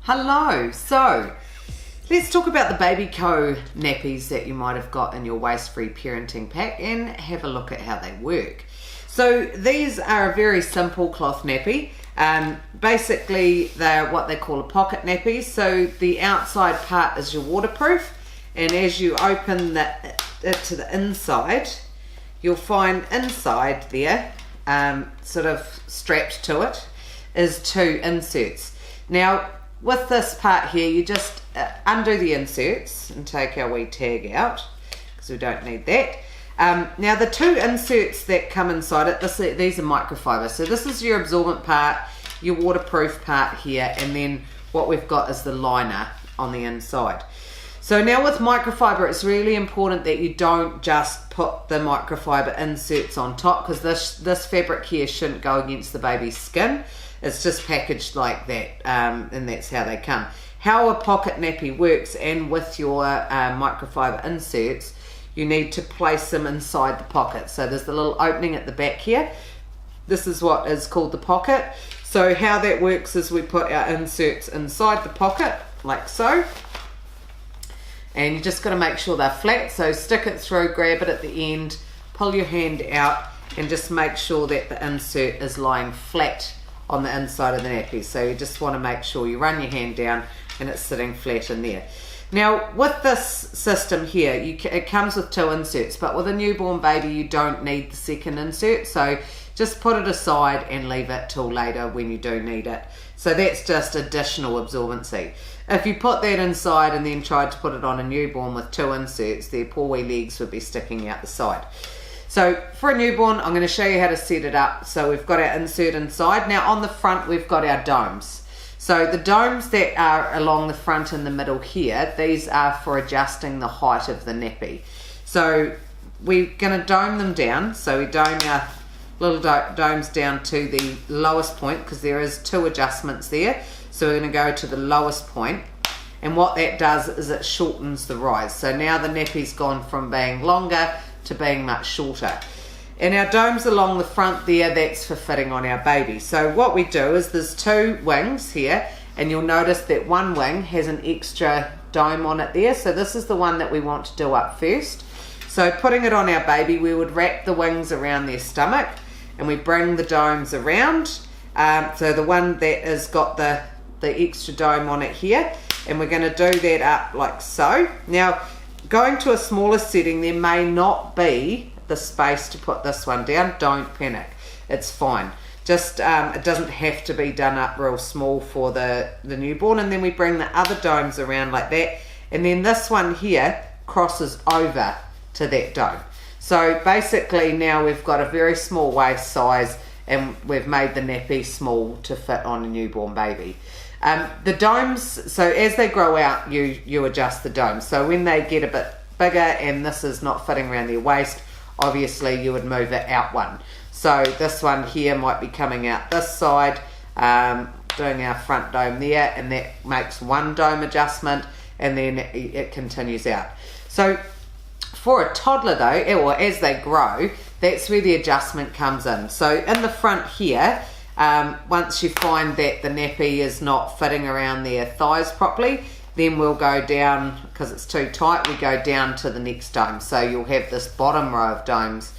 Hello, so let's talk about the Baby Co nappies that you might have got in your waste-free parenting pack and have a look at how they work. So these are a very simple cloth nappy. Basically they're what they call a pocket nappy. So the outside part is your waterproof, and as you open it to the inside, you'll find inside there, sort of strapped to it, is two inserts. Now with this part here, you just undo the inserts and take our wee tag out because we don't need that. Now the two inserts that come inside it, these are microfiber. So this is your absorbent part, your waterproof part here, and then what we've got is the liner on the inside. So now with microfiber, it's really important that you don't just put the microfiber inserts on top, because this fabric here shouldn't go against the baby's skin. It's just packaged like that, and that's how they come. How a pocket nappy works, and with your microfiber inserts, you need to place them inside the pocket. So there's the little opening at the back here. This is what is called the pocket. So how that works is we put our inserts inside the pocket, like so. And you just got to make sure they're flat. So stick it through, grab it at the end, pull your hand out, and just make sure that the insert is lying flat on the inside of the nappy. So you just want to make sure you run your hand down and it's sitting flat in there. Now with this system here, it comes with two inserts, but with a newborn baby you don't need the second insert, so just put it aside and leave it till later when you do need it. So that's just additional absorbency. If you put that inside and then tried to put it on a newborn with two inserts, their poor wee legs would be sticking out the side. So for a newborn, I'm going to show you how to set it up. So we've got our insert inside. Now on the front, we've got our domes. So the domes that are along the front and the middle here, these are for adjusting the height of the nappy. So we're going to dome them down. So we dome our little domes down to the lowest point, because there is two adjustments there. So we're going to go to the lowest point. And what that does is it shortens the rise. So now the nappy's gone from being longer to being much shorter. And our domes along the front there, that's for fitting on our baby. So what we do is there's two wings here, and you'll notice that one wing has an extra dome on it there. So this is the one that we want to do up first. So putting it on our baby, we would wrap the wings around their stomach and we bring the domes around. So the one that has got the extra dome on it here, and we're going to do that up like so. Now going to a smaller setting, there may not be the space to put this one down. Don't panic, it's fine. Just it doesn't have to be done up real small for the newborn. And then we bring the other domes around like that, and then this one here crosses over to that dome. So basically now we've got a very small waist size, and we've made the nappy small to fit on a newborn baby. The domes, so as they grow out, you adjust the domes. So when they get a bit bigger and this is not fitting around their waist, obviously you would move it out one. So this one here might be coming out this side, doing our front dome there, and that makes one dome adjustment, and then it continues out. So for a toddler though, or as they grow, that's where the adjustment comes in. So in the front here, once you find that the nappy is not fitting around their thighs properly, then we'll go down, because it's too tight, we go down to the next dome. So you'll have this bottom row of domes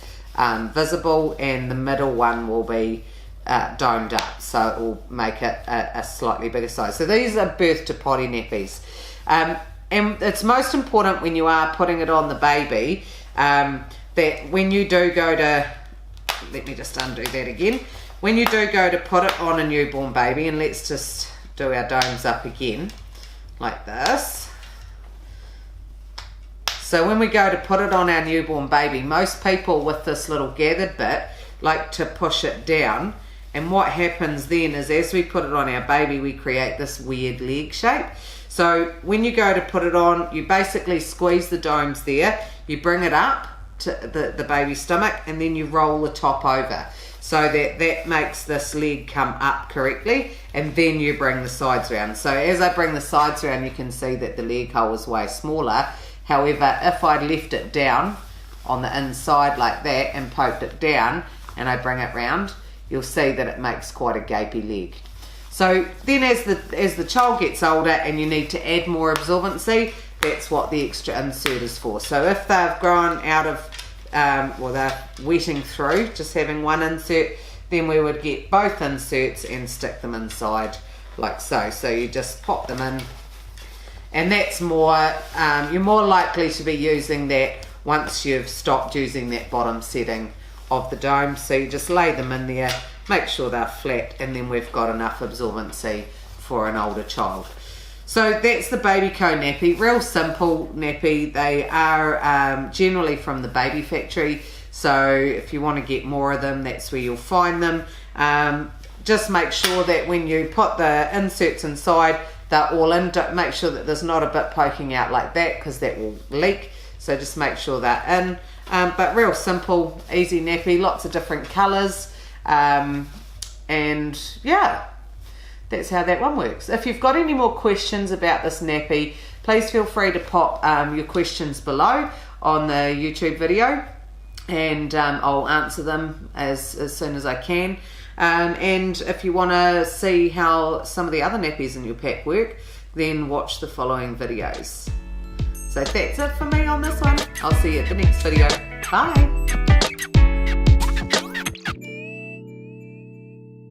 visible, and the middle one will be domed up, so it will make it a slightly bigger size. So these are birth to potty nappies. And it's most important when you are putting it on the baby, that when you do go to, let me just undo that again, when you do go to put it on a newborn baby, and let's just do our domes up again, like this. So when we go to put it on our newborn baby, most people with this little gathered bit like to push it down, and what happens then is as we put it on our baby, we create this weird leg shape. So when you go to put it on, you basically squeeze the domes there, you bring it up to the baby's stomach, and then you roll the top over, so that makes this leg come up correctly, and then you bring the sides around. So as I bring the sides around, you can see that the leg hole is way smaller. However, if I left it down on the inside like that and poked it down and I bring it round, you'll see that it makes quite a gapey leg. So then as the child gets older and you need to add more absorbency, that's what the extra insert is for. So if they've grown out of, well, they're wetting through, just having one insert, then we would get both inserts and stick them inside like so. So you just pop them in, and that's more, you're more likely to be using that once you've stopped using that bottom setting of the dome. So you just lay them in there, make sure they're flat, and then we've got enough absorbency for an older child. So that's the Baby Co nappy, real simple nappy. They are generally from the baby factory, so if you want to get more of them, that's where you'll find them. Just make sure that when you put the inserts inside, they're all in. Don't make sure that there's not a bit poking out like that, because that will leak. So just make sure they're in. But real simple, easy nappy, lots of different colours, and yeah, that's how that one works. If you've got any more questions about this nappy, please feel free to pop your questions below on the YouTube video, and I'll answer them as soon as I can. And if you want to see how some of the other nappies in your pack work, then watch the following videos. So that's it for me on this one. I'll see you at the next video. Bye.